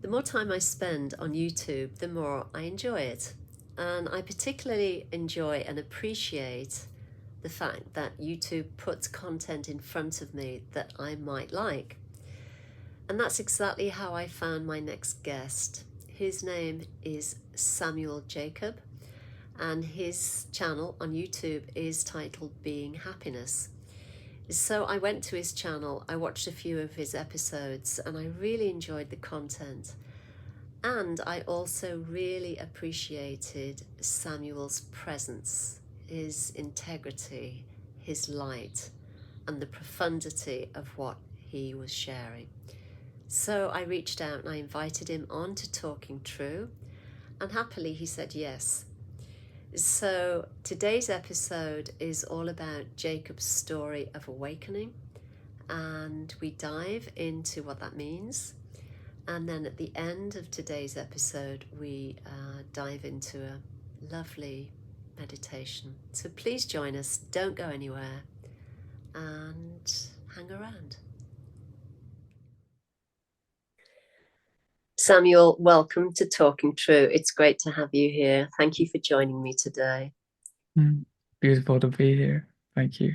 The more time I spend on YouTube, the more I enjoy it. And I particularly enjoy and appreciate the fact that YouTube puts content in front of me that I might like. And that's exactly how I found my next guest. His name is Samuel Jacob, and his channel on YouTube is titled Being Happiness. So I went to his channel, I watched a few of his episodes, and I really enjoyed the content. And I also really appreciated Samuel's presence, his integrity, his light, and the profundity of what he was sharing. So I reached out and I invited him on to Talking True, and happily he said yes. So today's episode is all about Jacob's story of awakening, and we dive into what that means. And then at the end of today's episode, we dive into a lovely meditation. So please join us, don't go anywhere, and hang around. Samuel, welcome to Talking True. It's great to have you here. Thank you for joining me today. Beautiful to be here. Thank you.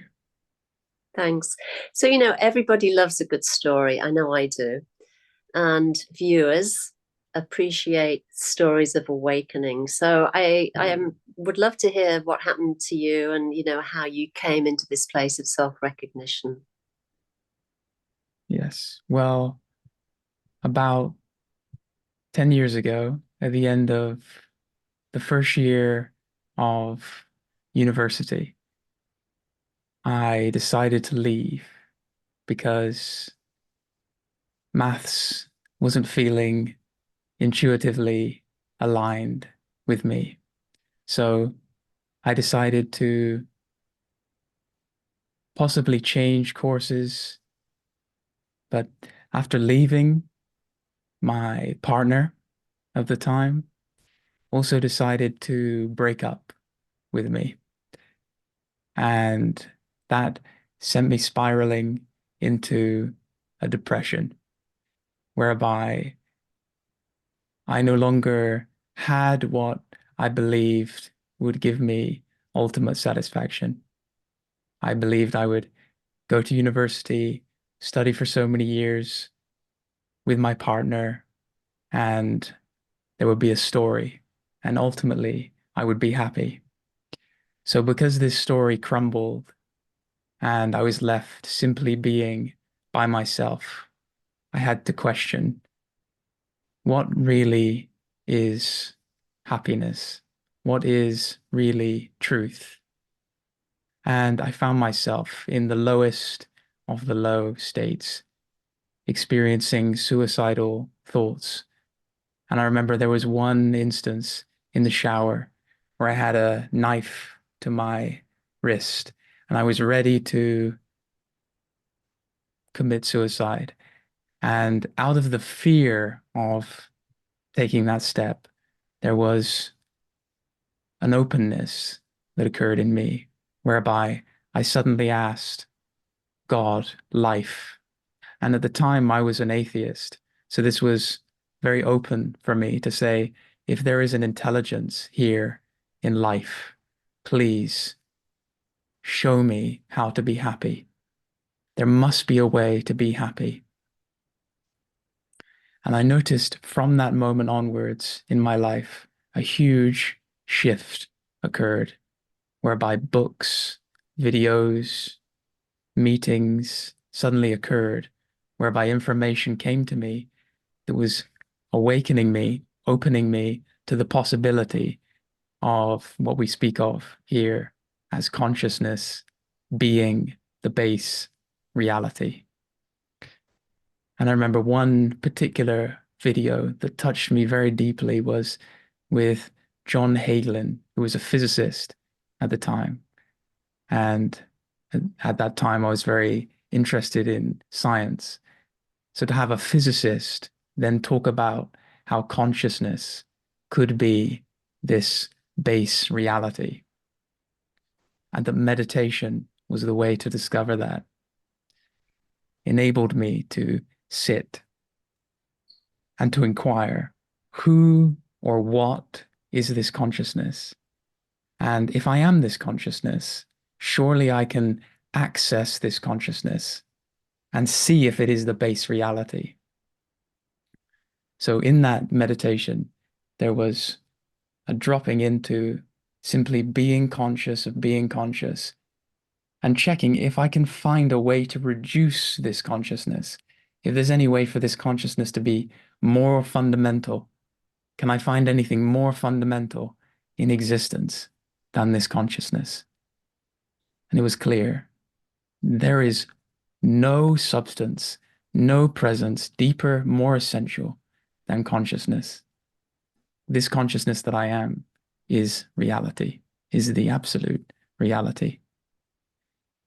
Thanks. So, everybody loves a good story. I know I do. And viewers appreciate stories of awakening. So I would love to hear what happened to you and, how you came into this place of self-recognition. Yes. Well, about 10 years ago, at the end of the first year of university, I decided to leave because maths wasn't feeling intuitively aligned with me. So I decided to possibly change courses. But after leaving, my partner of the time also decided to break up with me. And that sent me spiraling into a depression whereby I no longer had what I believed would give me ultimate satisfaction. I believed I would go to university, study for so many years with my partner, and there would be a story, and ultimately I would be happy. So because this story crumbled and I was left simply being by myself, I had to question what really is happiness? What is really truth? And I found myself in the lowest of the low states, experiencing suicidal thoughts. And I remember there was one instance in the shower where I had a knife to my wrist and I was ready to commit suicide. And out of the fear of taking that step, there was an openness that occurred in me whereby I suddenly asked God, life. And at the time, I was an atheist. So this was very open for me to say, if there is an intelligence here in life, please show me how to be happy. There must be a way to be happy. And I noticed from that moment onwards in my life, a huge shift occurred whereby books, videos, meetings suddenly occurred, whereby information came to me that was awakening me, opening me to the possibility of what we speak of here as consciousness being the base reality. And I remember one particular video that touched me very deeply was with John Hagelin, who was a physicist at the time. And at that time, I was very interested in science. So to have a physicist then talk about how consciousness could be this base reality, and that meditation was the way to discover that, enabled me to sit and to inquire who or what is this consciousness? And if I am this consciousness, surely I can access this consciousness and see if it is the base reality. So in that meditation, there was a dropping into simply being conscious of being conscious and checking if I can find a way to reduce this consciousness. If there's any way for this consciousness to be more fundamental, can I find anything more fundamental in existence than this consciousness? And it was clear there is no substance, no presence deeper, more essential than consciousness. This consciousness that I am is reality, is the absolute reality.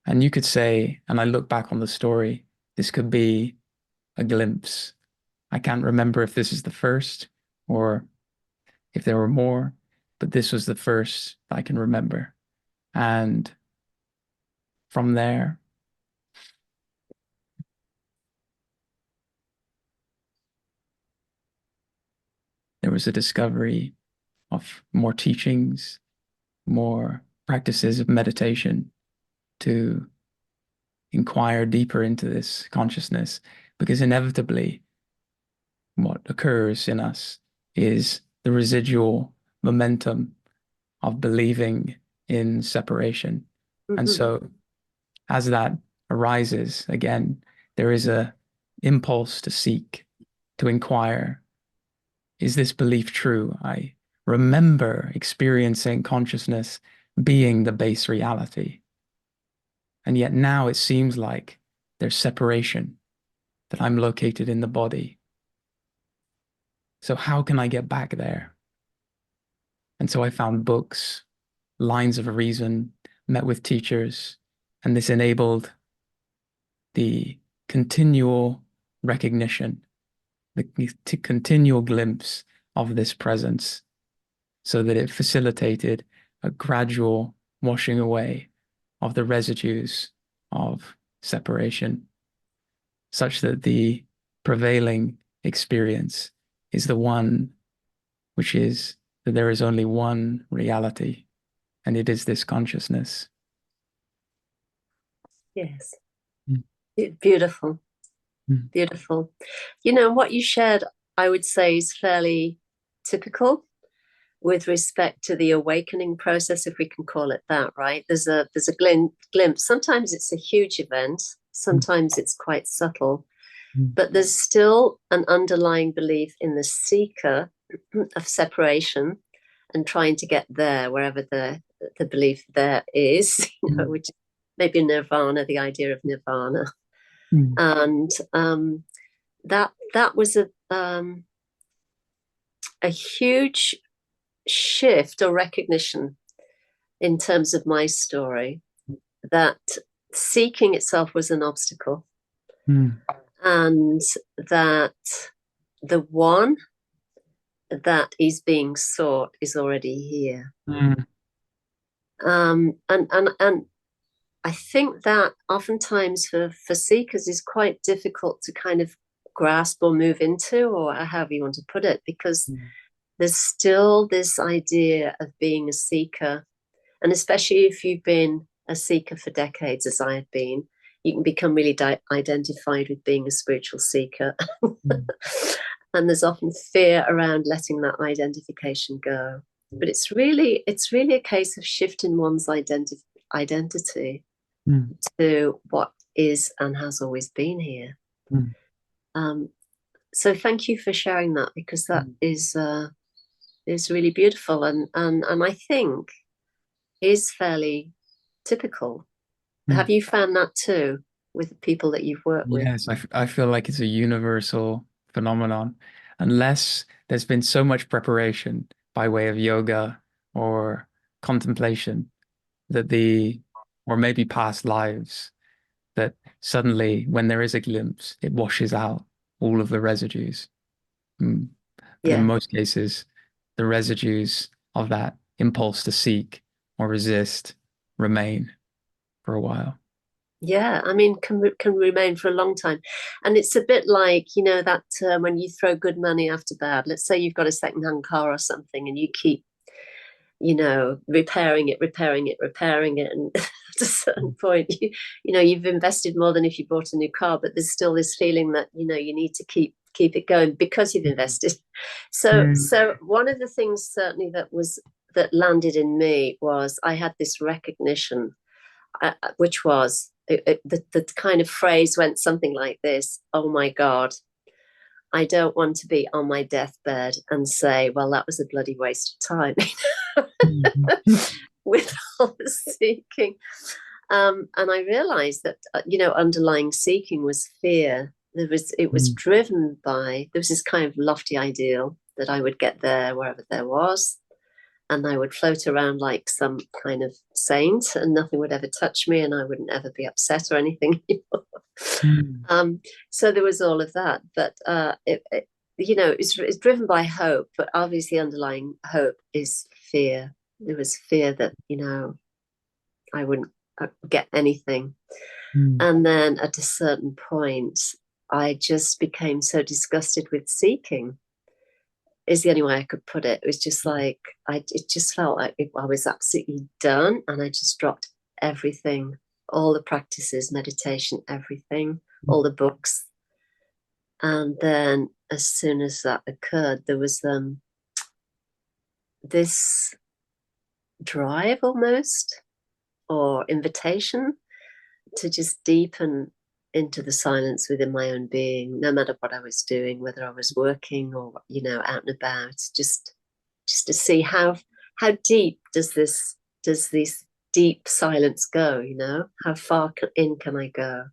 And you could say, and I look back on the story, this could be a glimpse. I can't remember if this is the first or if there were more, but this was the first I can remember. And from there, there was a discovery of more teachings, more practices of meditation to inquire deeper into this consciousness, because inevitably what occurs in us is the residual momentum of believing in separation. And so as that arises again, there is a impulse to seek, to inquire, is this belief true? I remember experiencing consciousness being the base reality. And yet now it seems like there's separation, that I'm located in the body. So how can I get back there? And so I found books, lines of reason, met with teachers, and this enabled the continual recognition, the continual glimpse of this presence, so that it facilitated a gradual washing away of the residues of separation, such that the prevailing experience is the one which is that there is only one reality, and it is this consciousness. Yes. Mm. Beautiful. Mm. Beautiful. You know, what you shared, I would say, is fairly typical with respect to the awakening process, if we can call it that, right? There's a glimpse. Sometimes it's a huge event. Sometimes it's quite subtle. But there's still an underlying belief in the seeker of separation and trying to get there, wherever the belief there is, you know, which maybe nirvana, the idea of nirvana. And that was a huge shift or recognition in terms of my story, that seeking itself was an obstacle, and that the one that is being sought is already here. And I think that oftentimes for seekers is quite difficult to kind of grasp or move into, or however you want to put it, because there's still this idea of being a seeker. And especially if you've been a seeker for decades, as I have been, you can become really identified with being a spiritual seeker. And there's often fear around letting that identification go. But it's really a case of shifting one's identity to what is and has always been here. So thank you for sharing that, because that is really beautiful, and I think is fairly typical. Have you found that too with the people that you've worked with? Yes, I feel like it's a universal phenomenon, unless there's been so much preparation by way of yoga or contemplation that or maybe past lives, that suddenly when there is a glimpse, it washes out all of the residues. But in most cases, the residues of that impulse to seek or resist remain for a while. Yeah, I mean, can remain for a long time, and it's a bit like, you know, that term when you throw good money after bad. Let's say you've got a secondhand car or something, and you keep, you know, repairing it, repairing it, and at a certain point, you know, you've invested more than if you bought a new car, but there's still this feeling that, you know, you need to keep it going because you've invested. So one of the things certainly that landed in me was I had this recognition, which was the kind of phrase went something like this: "Oh my God, I don't want to be on my deathbed and say, well, that was a bloody waste of time with all the seeking." And I realized that, you know, underlying seeking was fear. It was driven by, there was this kind of lofty ideal that I would get there wherever there was, and I would float around like some kind of saint, and nothing would ever touch me, and I wouldn't ever be upset or anything. So there was all of that, but you know, it's driven by hope, but obviously underlying hope is fear. There was fear that, you know, I wouldn't get anything. And then at a certain point, I just became so disgusted with seeking, is the only way I could put it. It was just like, it just felt like I was absolutely done. And I just dropped everything, all the practices, meditation, everything, all the books. And then as soon as that occurred, there was this drive almost, or invitation, to just deepen into the silence within my own being, no matter what I was doing, whether I was working or, you know, out and about, just to see how deep does this deep silence go, you know, how far in can I go?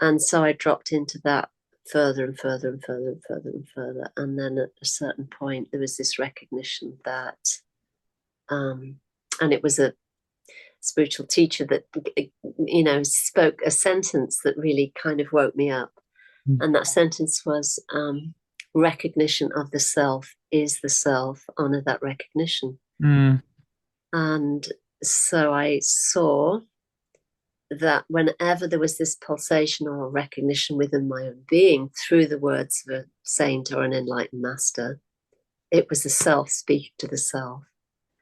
And so I dropped into that further and further and further and further and further. And then at a certain point, there was this recognition that, and it was a spiritual teacher that, you know, spoke a sentence that really kind of woke me up. And that sentence was, recognition of the self is the self. Honor that recognition. And so I saw that whenever there was this pulsation or recognition within my own being through the words of a saint or an enlightened master, it was the self speaking to the self.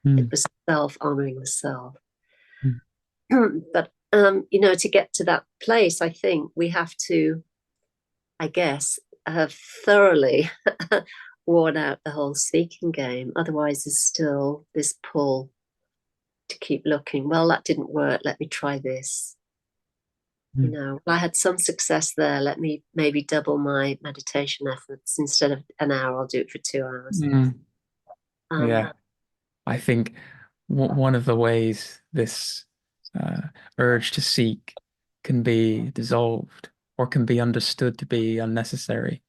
It was self honoring the self. But, you know, to get to that place, I think we have to, I guess, have thoroughly worn out the whole seeking game. Otherwise, there's still this pull to keep looking. Well, that didn't work. Let me try this. You know, I had some success there. Let me maybe double my meditation efforts. Instead of an hour, I'll do it for 2 hours. Yeah, I think one of the ways this urge to seek can be dissolved or can be understood to be unnecessary,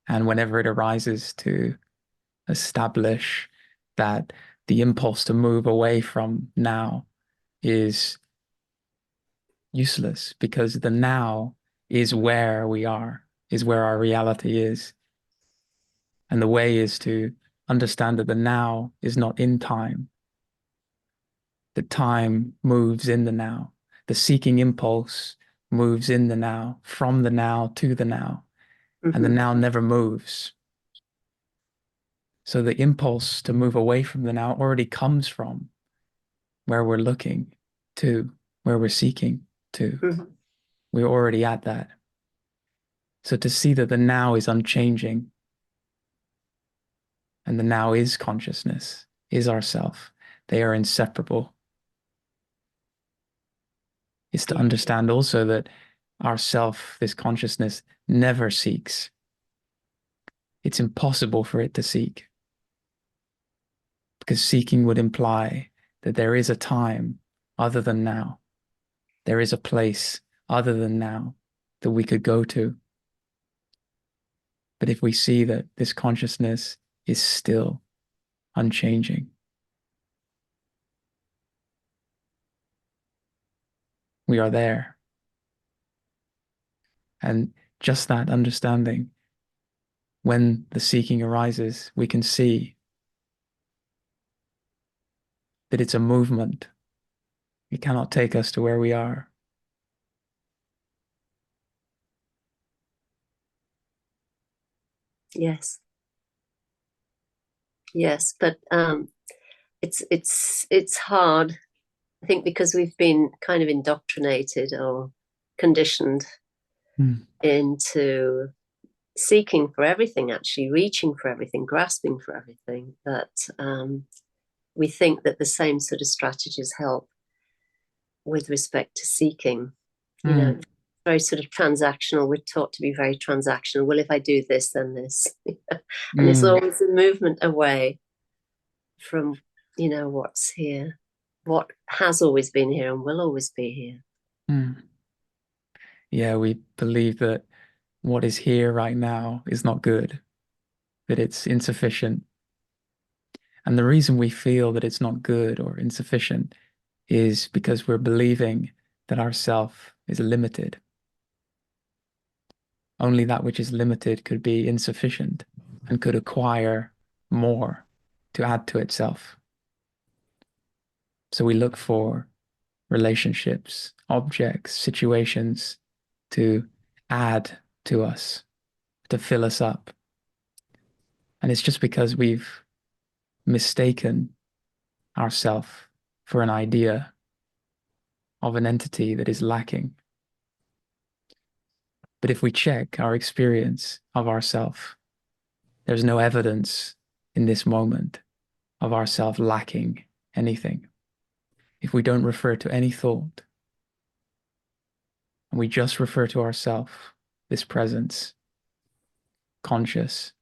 and whenever it arises, to establish that the impulse to move away from now is useless, because the now is where we are, is where our reality is. And the way is to understand that the now is not in time, that time moves in the now. The seeking impulse moves in the now, from the now to the now, and the now never moves. So the impulse to move away from the now already comes from where we're looking to, where we're seeking to. We're already at that. So to see that the now is unchanging, and the now is consciousness, is ourself, they are inseparable, is to understand also that ourself, this consciousness, never seeks. It's impossible for it to seek, because seeking would imply that there is a time other than now. There is a place other than now that we could go to. But if we see that this consciousness is still unchanging, we are there. And just that understanding, when the seeking arises, we can see that it's a movement. It cannot take us to where we are. Yes. Yes. But it's hard, I think, because we've been kind of indoctrinated or conditioned into seeking for everything, actually reaching for everything, grasping for everything, that we think that the same sort of strategies help with respect to seeking. You know, very sort of transactional. We're taught to be very transactional. Well, if I do this, then this. And there's always a movement away from, what's here, what has always been here and will always be here. Yeah, we believe that what is here right now is not good, that it's insufficient. And the reason we feel that it's not good or insufficient is because we're believing that our self is limited. Only that which is limited could be insufficient and could acquire more to add to itself. So we look for relationships, objects, situations to add to us, to fill us up. And it's just because we've mistaken ourself for an idea of an entity that is lacking. But if we check our experience of ourself, there's no evidence in this moment of ourself lacking anything. If we don't refer to any thought, and we just refer to ourself, this presence, conscious,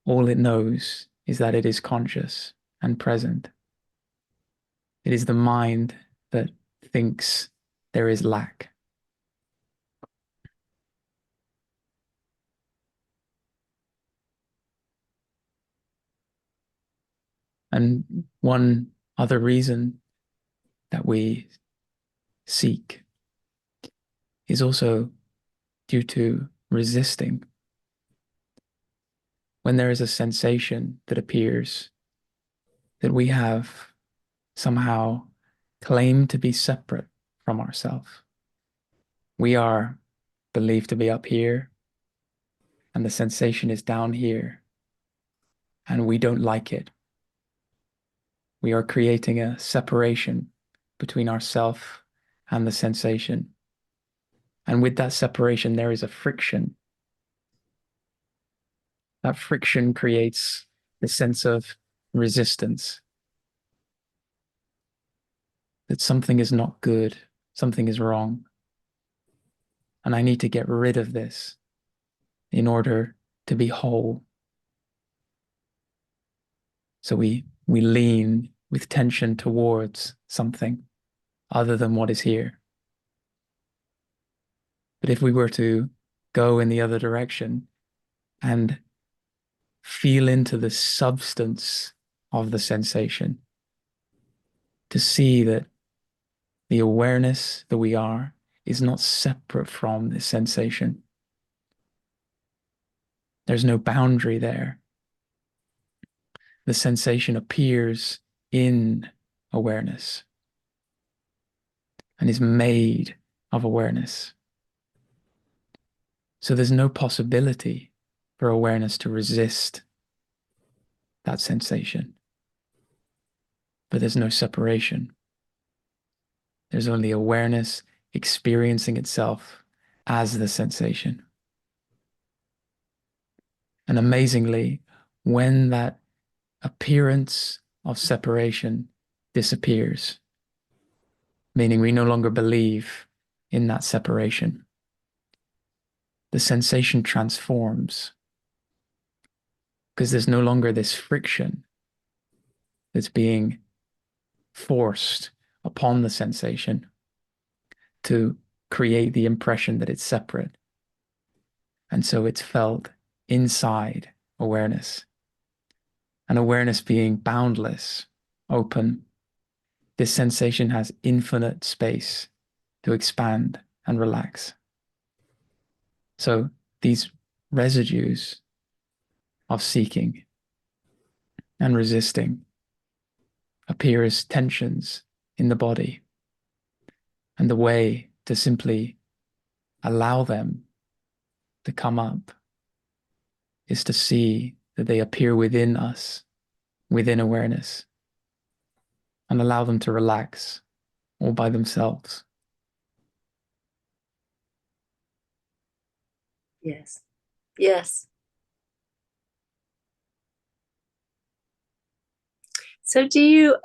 all it knows is that it is conscious and present. It is the mind that thinks there is lack. And one other reason that we seek is also due to resisting. When there is a sensation that appears that we have somehow claimed to be separate from ourselves, we are believed to be up here and the sensation is down here, and we don't like it. We are creating a separation between ourself and the sensation. And with that separation, there is a friction. That friction creates the sense of resistance, that something is not good, something is wrong. And I need to get rid of this in order to be whole. So we lean with tension towards something other than what is here. But if we were to go in the other direction and feel into the substance of the sensation, to see that the awareness that we are is not separate from this sensation. There's no boundary there. The sensation appears in awareness and is made of awareness. So there's no possibility for awareness to resist that sensation. But there's no separation. There's only awareness experiencing itself as the sensation. And amazingly, when that appearance of separation disappears, meaning we no longer believe in that separation, the sensation transforms because there's no longer this friction that's being forced upon the sensation to create the impression that it's separate. And so it's felt inside awareness. And awareness being boundless, open, this sensation has infinite space to expand and relax. So these residues of seeking and resisting appear as tensions in the body. And the way to simply allow them to come up is to see that they appear within us, within awareness, and allow them to relax all by themselves. Yes. Yes. So do you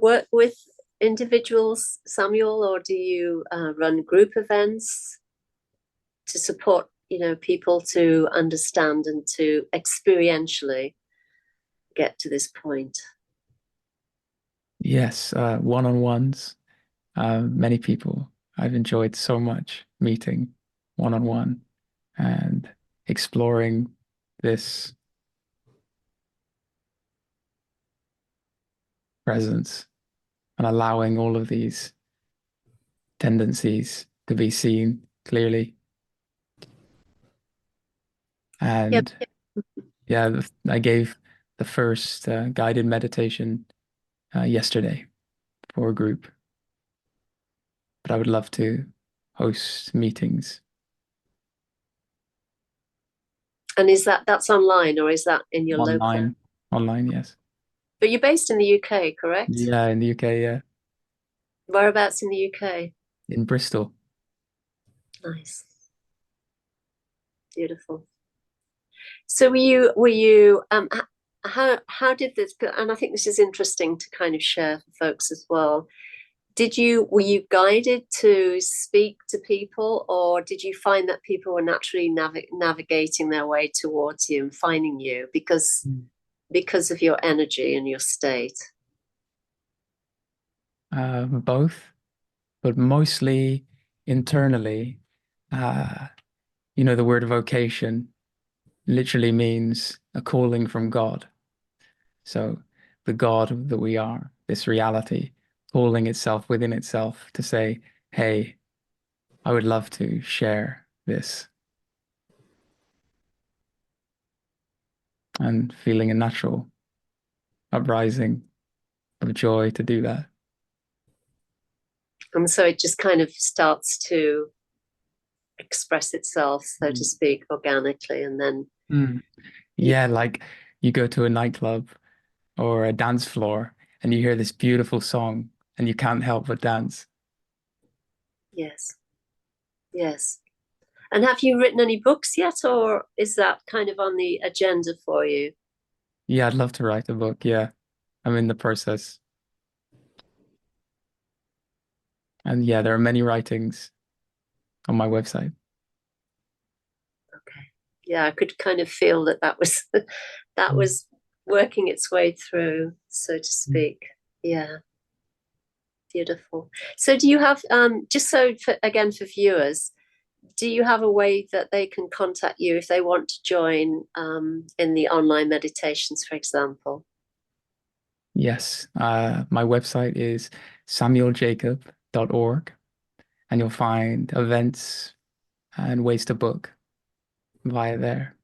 work with individuals, Samuel, or do you run group events to support, people to understand and to experientially get to this point? Yes, one-on-ones, many people. I've enjoyed so much meeting one-on-one and exploring this presence and allowing all of these tendencies to be seen clearly. Yep. And yeah, I gave the first guided meditation yesterday for a group, but I would love to host meetings And that's online, or is that in your local? online. Online, yes. But you're based in the UK, correct? Yeah, in the UK, yeah, Whereabouts in the UK? in Bristol. Nice. Beautiful. So were you how did this, and I think this is interesting to kind of share for folks as well. Were you guided to speak to people, or did you find that people were naturally navigating their way towards you and finding you because of your energy and your state? Both, but mostly internally. Uh, the word vocation literally means a calling from God. So the God that we are, this reality, calling itself within itself to say, hey, I would love to share this, and feeling a natural uprising of joy to do that. And so it just kind of starts to express itself, so to speak, organically, and then Mm. you, Yeah, like you go to a nightclub or a dance floor and you hear this beautiful song and you can't help but dance. yes, yes. And have you written any books yet, or is that kind of on the agenda for you? Yeah, I'd love to write a book. Yeah, I'm in the process. And yeah, there are many writings on my website. Okay. Yeah, I could kind of feel that was that Mm. was working its way through, so to speak. Yeah, beautiful. So do you have just so for, again for viewers, do you have a way that they can contact you if they want to join in the online meditations, for example? Yes, my website is samueljacob.org, and you'll find events and ways to book via there,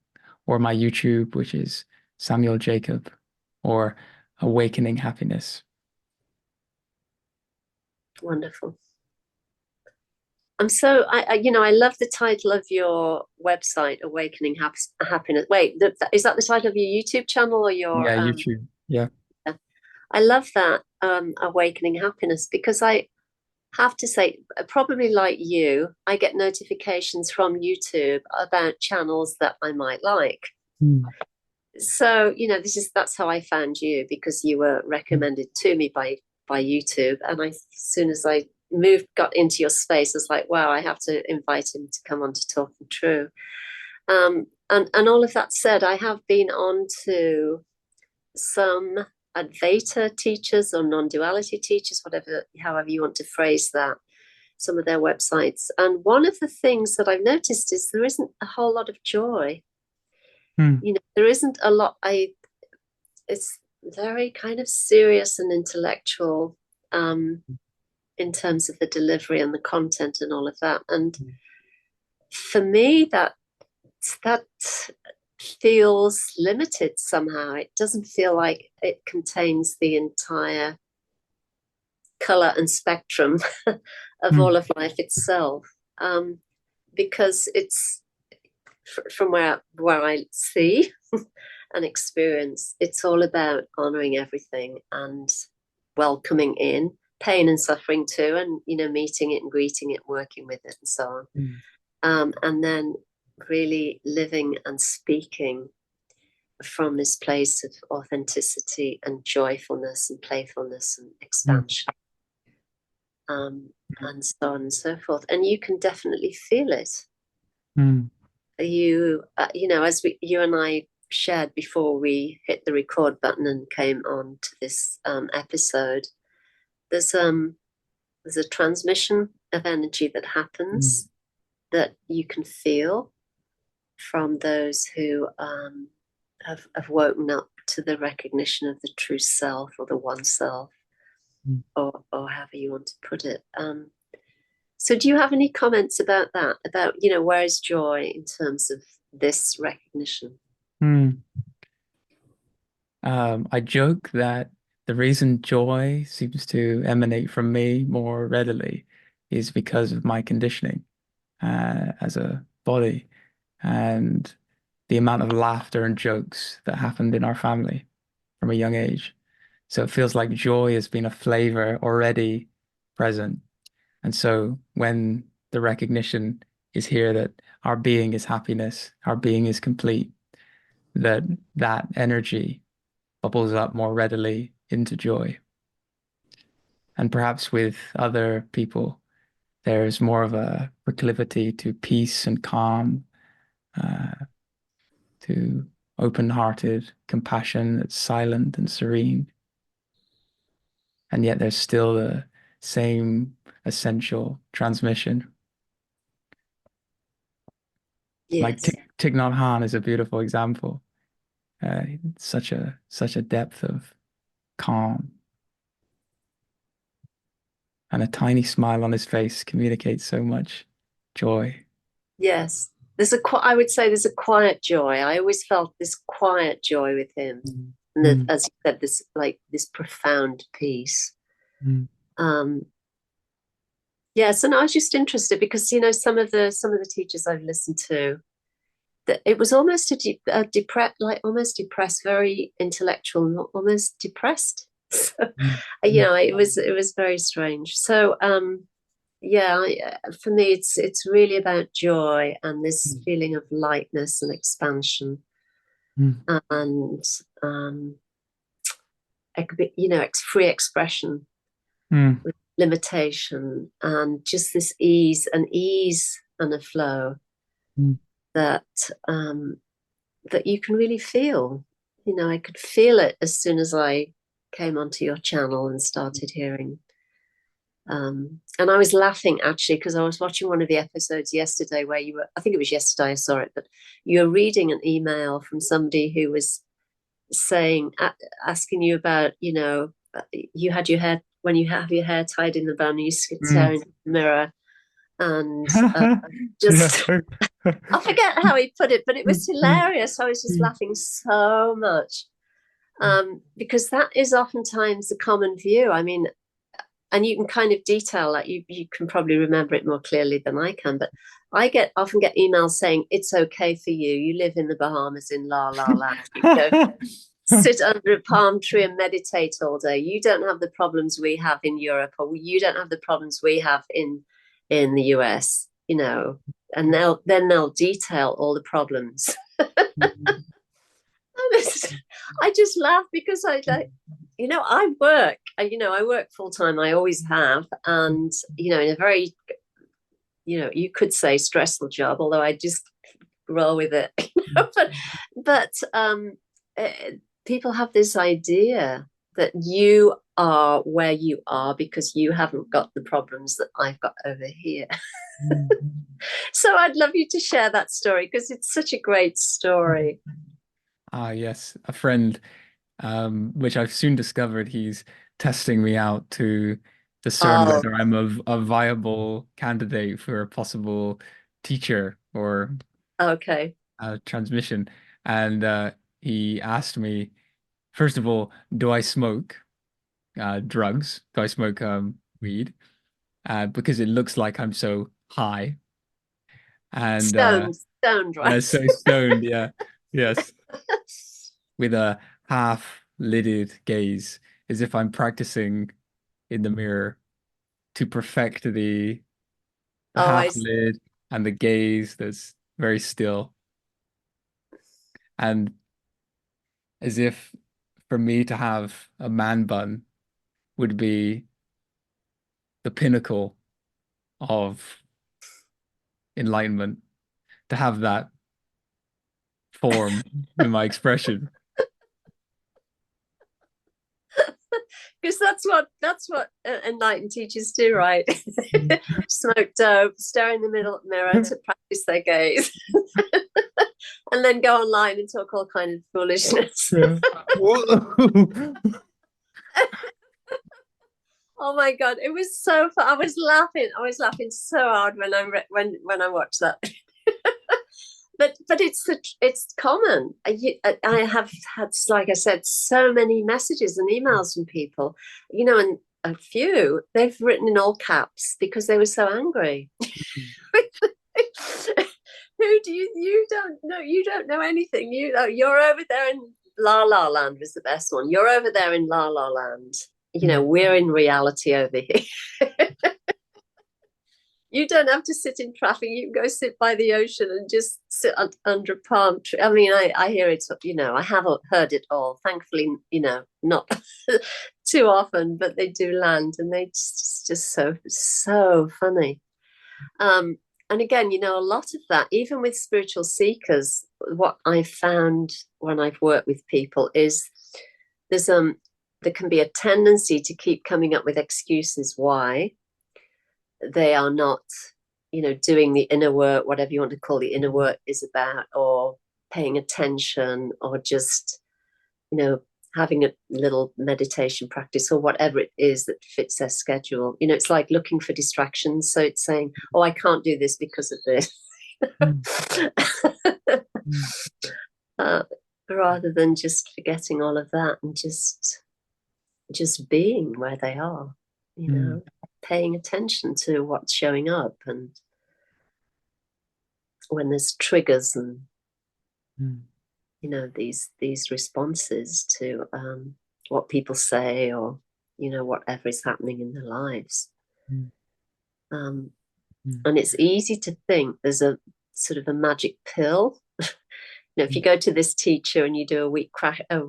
or my YouTube, which is Samuel Jacob, or Awakening Happiness. Wonderful. I love the title of your website, Awakening Happiness. Wait, is that the title of your YouTube channel or your? Yeah, YouTube. Yeah. I love that, Awakening Happiness, because I have to say, probably like you, I get notifications from YouTube about channels that I might like. Mm. So, that's how I found you, because you were recommended to me by YouTube. And as soon as I got into your space, I was like, wow, I have to invite him to come on to Talking True. And all of that said, I have been on to some advaita teachers or non-duality teachers, however you want to phrase that, some of their websites. And one of the things that I've noticed is there isn't a whole lot of joy. Mm. There isn't a lot. It's very kind of serious and intellectual, in terms of the delivery and the content and all of that. And for me, that feels limited somehow. It doesn't feel like it contains the entire color and spectrum of Mm. all of life itself, because from where I see and experience, it's all about honoring everything and welcoming in pain and suffering too, and meeting it and greeting it, working with it, and so on. And then really living and speaking from this place of authenticity and joyfulness and playfulness and expansion, and so on and so forth. And you can definitely feel it. You as you and I shared before we hit the record button and came on to this episode, there's a transmission of energy that happens that you can feel from those who have woken up to the recognition of the true self, or the one self, or however you want to put it. So do you have any comments about that? About, where is joy in terms of this recognition? I joke that the reason joy seems to emanate from me more readily is because of my conditioning as a body, and the amount of laughter and jokes that happened in our family from a young age. So it feels like joy has been a flavor already present. And so when the recognition is here that our being is happiness, our being is complete, that energy bubbles up more readily into joy. And perhaps with other people, there's more of a proclivity to peace and calm, to open-hearted compassion that's silent and serene. And yet there's still the same essential transmission. Yes. Like Thich Nhat Hanh is a beautiful example. Such a depth of calm, and a tiny smile on his face communicates so much joy. Yes. I would say there's a quiet joy. I always felt this quiet joy with him. And as you said, this profound peace. Yes, and I was just interested because some of the teachers I've listened to, that it was almost almost depressed, very intellectual, almost depressed. So, it was very strange. So for me, it's really about joy and this feeling of lightness and expansion, and free expression with limitation, and just this ease and a flow that you can really feel. I could feel it as soon as I came onto your channel and started hearing. And I was laughing actually because I was watching one of the episodes yesterday where I think it was yesterday I saw it, but you were reading an email from somebody who was asking you about, you had your hair, when you have your hair tied in the bun, you stare into the mirror and just, I forget how he put it, but it was hilarious. I was just laughing so much because that is oftentimes the common view. I mean, and you can kind of detail that. You can probably remember it more clearly than I can, but I often get emails saying, it's okay for you. You live in the Bahamas in La La Land. You go sit under a palm tree and meditate all day. You don't have the problems we have in Europe, or you don't have the problems we have in the US, and they'll detail all the problems. I just laugh because I work full time. I always have, and in a very, you could say stressful job, although I just roll with it. But people have this idea that you are where you are because you haven't got the problems that I've got over here. So I'd love you to share that story because it's such a great story. Yes, a friend, which I've soon discovered he's testing me out to discern whether I'm a viable candidate for a possible teacher or transmission. And he asked me, first of all, do I smoke drugs? Do I smoke weed? Because it looks like I'm so high. And Stones. stoned, Yeah, right? so stoned. Yeah. Yes. With a half-lidded gaze, as if I'm practicing in the mirror to perfect the Oh, half lid and the gaze that's very still. And as if for me to have a man bun would be the pinnacle of enlightenment, to have that form in my expression. because that's what enlightened teachers do, right? Smoke dope, stare in the middle mirror to practice their gaze, and then go online and talk all kind of foolishness. Yeah. Oh my god, it was so fun. I was laughing. I was laughing so hard when when I watched that. But it's common. I have had, like I said, so many messages and emails from people, and a few they've written in all caps because they were so angry. Who do you don't know anything. You're over there in La La Land was the best one. You're over there in La La Land. We're in reality over here. You don't have to sit in traffic. You can go sit by the ocean and just sit under a palm tree. I mean, I hear it, I have heard it all. Thankfully, not too often, but they do land, and they just so funny. And again, a lot of that, even with spiritual seekers, what I've found when I've worked with people is there can be a tendency to keep coming up with excuses why they are not, doing the inner work, whatever you want to call the inner work is about, or paying attention, or just, having a little meditation practice or whatever it is that fits their schedule. It's like looking for distractions. So it's saying, oh, I can't do this because of this. Rather than just forgetting all of that and just being where they are, paying attention to what's showing up, and when there's triggers and these responses to what people say, or whatever is happening in their lives. And it's easy to think there's a sort of a magic pill. If you go to this teacher and you do a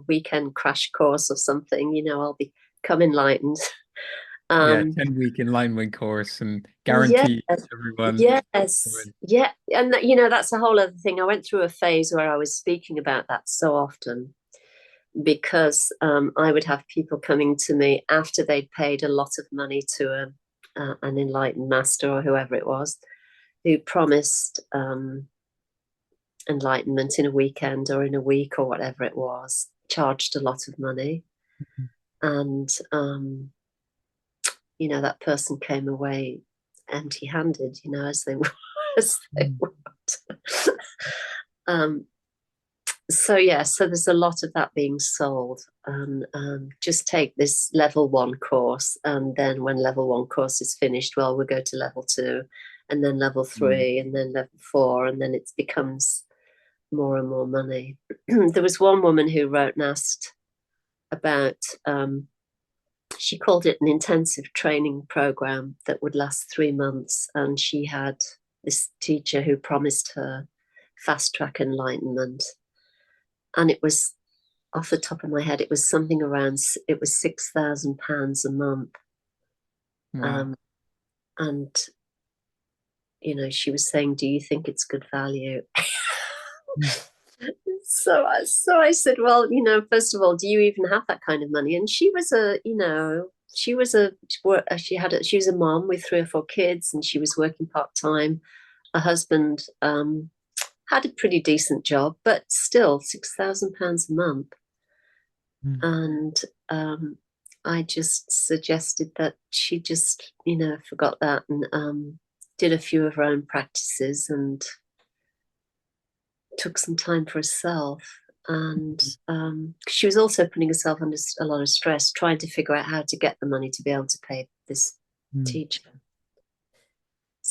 weekend crash course or something, I'll become enlightened. 10-week enlightenment course and guarantee everyone. Yes. Yeah. And that's a whole other thing. I went through a phase where I was speaking about that so often, because I would have people coming to me after they'd paid a lot of money to an enlightened master or whoever it was, who promised enlightenment in a weekend or in a week or whatever it was, charged a lot of money. And that person came away empty-handed, as they would. So there's a lot of that being sold. And just take this level 1 course, and then when level 1 course is finished, well, we'll go to level 2, and then level 3, and then level 4, and then it becomes more and more money. There was one woman who wrote and asked about, she called it an intensive training program that would last 3 months, and she had this teacher who promised her fast track enlightenment. And it was, off the top of my head, it was something around, it was £6,000 a month. Wow. And she was saying, do you think it's good value? So I said, well, first of all, do you even have that kind of money? And she was she was a mom with 3 or 4 kids, and she was working part-time. Her husband had a pretty decent job, but still £6,000 a month. And I just suggested that she just, forgot that, and did a few of her own practices, and took some time for herself. And she was also putting herself under a lot of stress, trying to figure out how to get the money to be able to pay this teacher.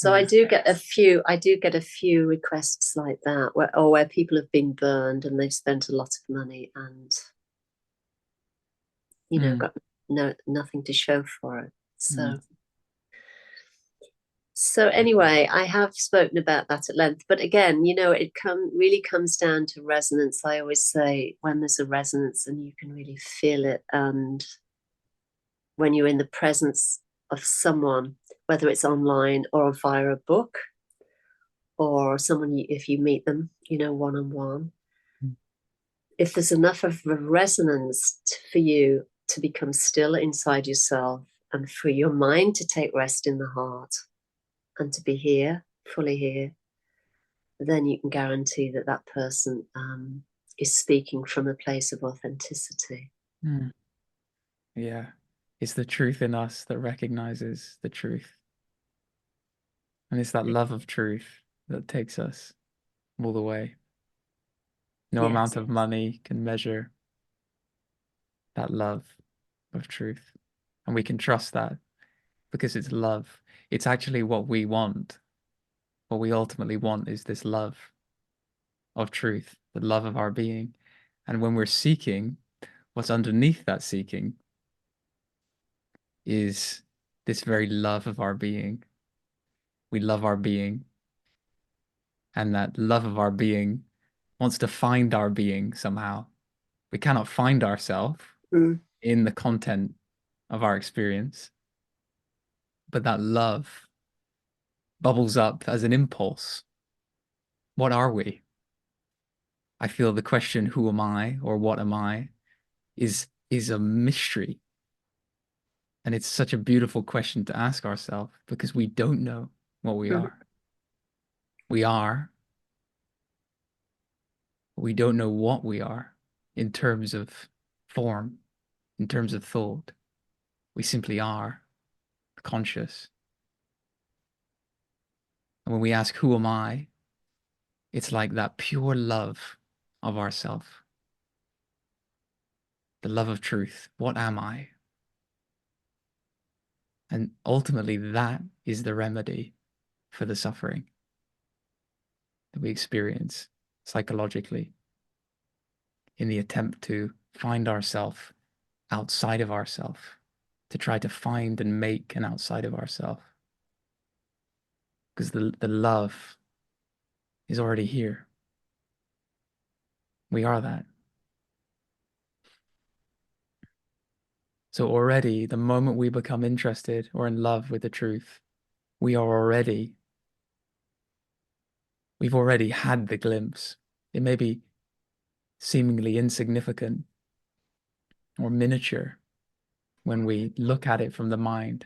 So I do get a few requests like that, where people have been burned and they've spent a lot of money and got nothing to show for it. So anyway, I have spoken about that at length, but again, it really comes down to resonance. I always say when there's a resonance and you can really feel it, and when you're in the presence of someone, whether it's online or via a book, or someone if you meet them, one-on-one, if there's enough of a resonance for you to become still inside yourself and for your mind to take rest in the heart and to be here, fully here, then you can guarantee that that person is speaking from a place of authenticity. Yeah, it's the truth in us that recognizes the truth. And it's that love of truth that takes us all the way. No amount of money can measure that love of truth. And we can trust that because it's love. It's actually what we want. What we ultimately want is this love of truth, the love of our being. And when we're seeking, what's underneath that seeking is this very love of our being. We love our being. And that love of our being wants to find our being somehow. We cannot find ourselves in the content of our experience, but that love bubbles up as an impulse. What are we? I feel the question, who am I or what am I, is a mystery. And it's such a beautiful question to ask ourselves because we don't know what we are. We are, but we don't know what we are in terms of form, in terms of thought. We simply are conscious. And when we ask, who am I? It's like that pure love of ourself. The love of truth. What am I? And ultimately, that is the remedy for the suffering that we experience psychologically in the attempt to find ourselves outside of ourselves, to try to find and make an outside of ourselves. Because the love is already here. We are that. So already, the moment we become interested or in love with the truth, we've already had the glimpse. It may be seemingly insignificant or miniature when we look at it from the mind.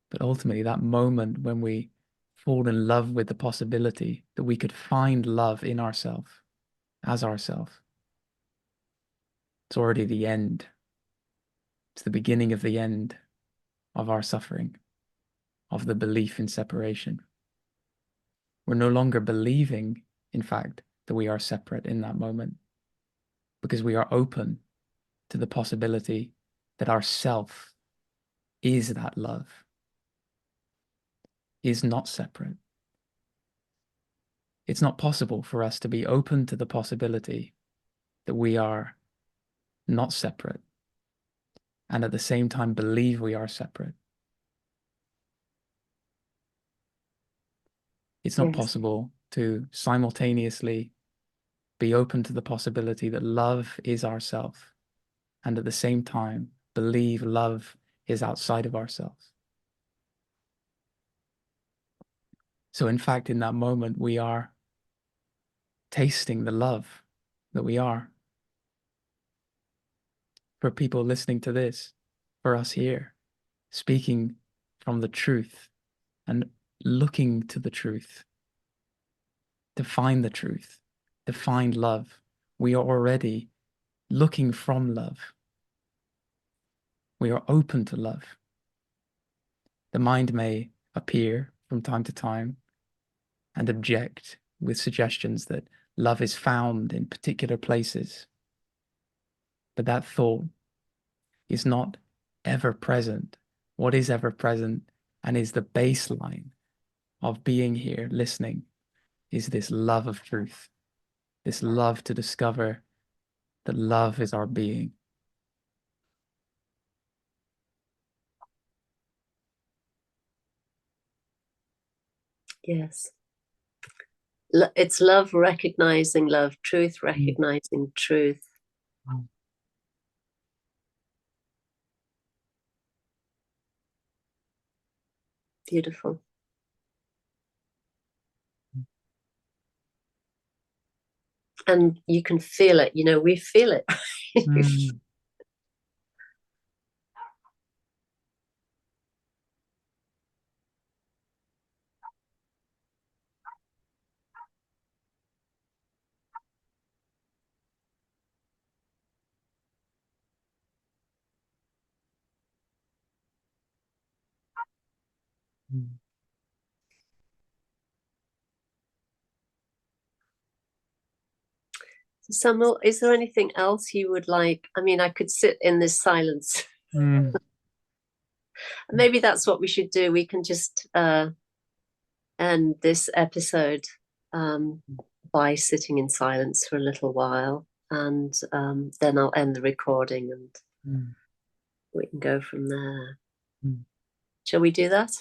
But ultimately, that moment when we fall in love with the possibility that we could find love in ourselves, as ourselves, it's already the end. It's the beginning of the end of our suffering, of the belief in separation. We're no longer believing, in fact, that we are separate in that moment, because we are open to the possibility that our self is that love, is not separate. It's not possible for us to be open to the possibility that we are not separate and at the same time believe we are separate. It's not possible to simultaneously be open to the possibility that love is ourself and at the same time believe love is outside of ourselves. So in fact, in that moment, we are tasting the love that we are. For people listening to this, for us here, speaking from the truth and looking to the truth, to find the truth, to find love, we are already looking from love. We are open to love. The mind may appear from time to time and object with suggestions that love is found in particular places. But that thought is not ever present. What is ever present and is the baseline of being here, listening, is this love of truth, this love to discover that love is our being. Yes. It's love recognizing love, truth recognizing truth. Beautiful. And you can feel it, we feel it. Mm. Mm. Samuel, is there anything else you would like? I mean, I could sit in this silence. Mm. Maybe that's what we should do. We can just end this episode by sitting in silence for a little while, and then I'll end the recording and we can go from there. Shall we do that?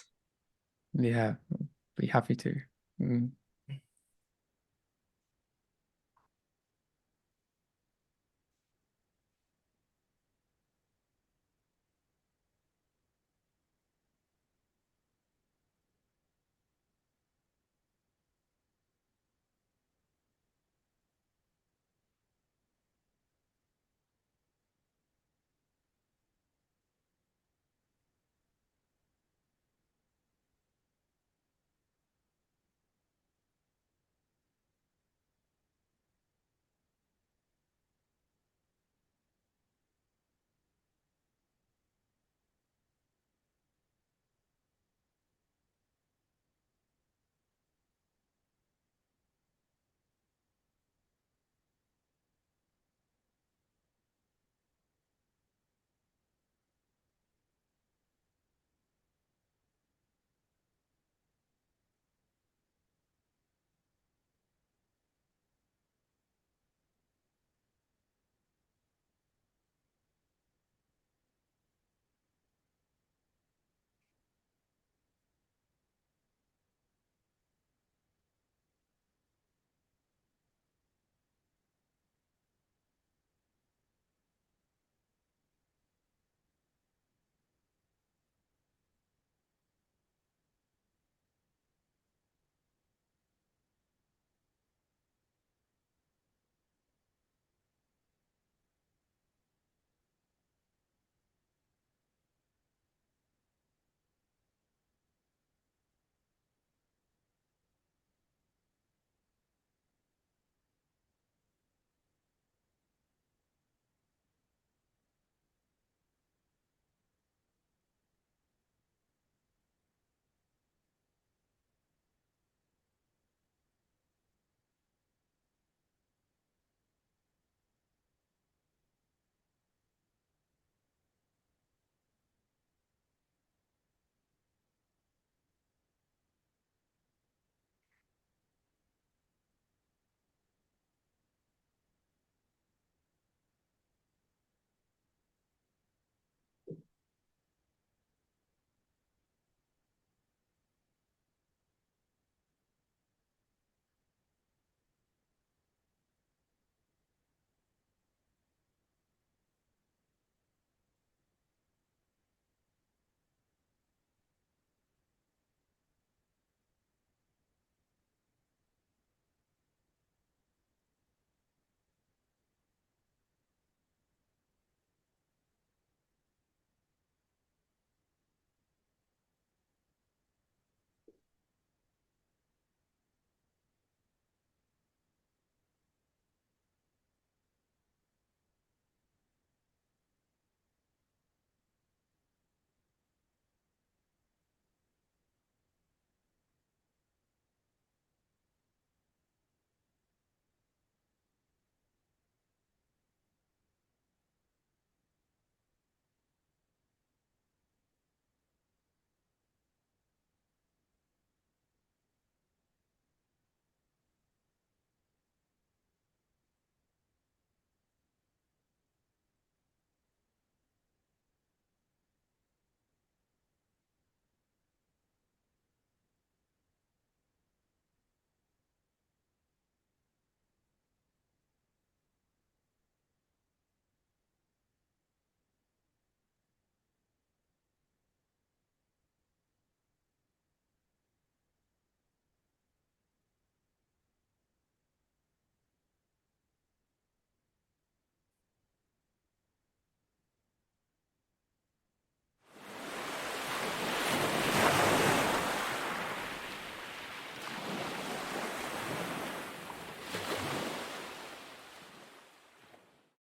Yeah, be happy to.